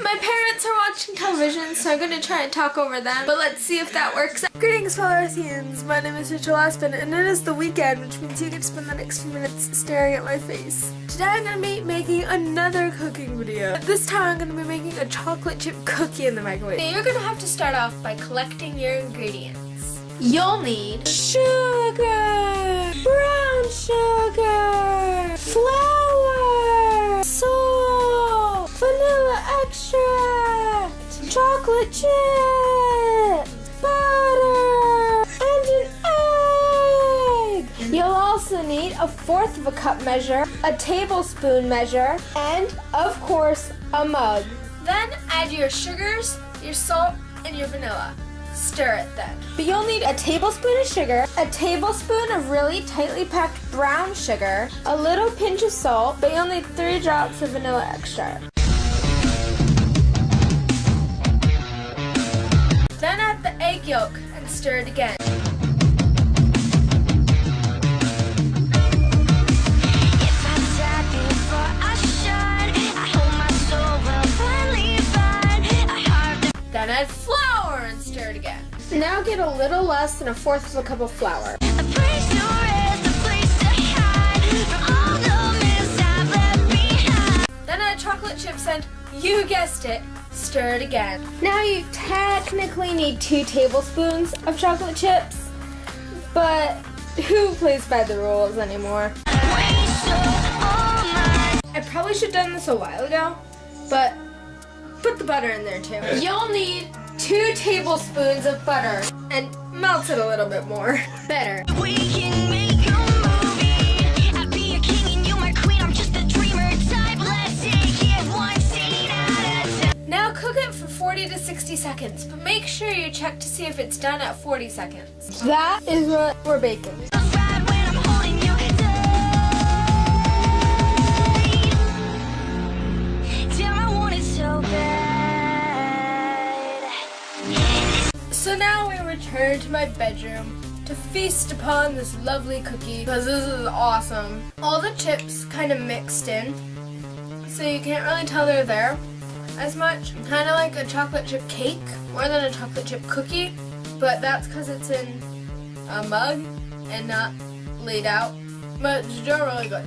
My parents are watching television, so I'm gonna try and talk over them, but let's see if that works. Greetings, fellow Earthians. My name is Rachel Aspen, and it is the weekend, which means you get to spend the next few minutes staring at my face. Today I'm gonna be making another cooking video. This time I'm gonna be making a chocolate chip cookie in the microwave. Now you're gonna have to start off by collecting your ingredients. You'll need sugar, brown sugar, flour, salt, vanilla extract, chocolate chips, butter, and an egg. You'll also need a 1/4 of a cup measure, a tablespoon measure, and of course a mug. Then add your sugars, your salt, and your vanilla. Stir it then. But you'll need a tablespoon of sugar, a tablespoon of really tightly packed brown sugar, a little pinch of salt, but you'll need 3 drops of vanilla extract. Then add the egg yolk and stir it again. Then add flour and stir it again. Now get a little less than a 1/4 of a cup of flour. Then add chocolate chips and, you guessed it, stir it again. Now you technically need 2 tablespoons of chocolate chips, but who plays by the rules anymore? I probably should have done this a while ago, but put the butter in there too. You'll need 2 tablespoons of butter and melt it a little bit more. Better. We can make a movie. I'd be a king and you my queen. I'm just a dreamer type. Let's take it one scene at a time. Now cook it for 40 to 60 seconds, but make sure you check to see if it's done at 40 seconds. That is what we're baking. Feels bad when I'm holding you tight. Damn, I want it so bad. So now we return to my bedroom to feast upon this lovely cookie, because this is awesome. All the chips kind of mixed in, so you can't really tell they're there as much. Kind of like a chocolate chip cake, more than a chocolate chip cookie, but that's because it's in a mug and not laid out. But it's still really good.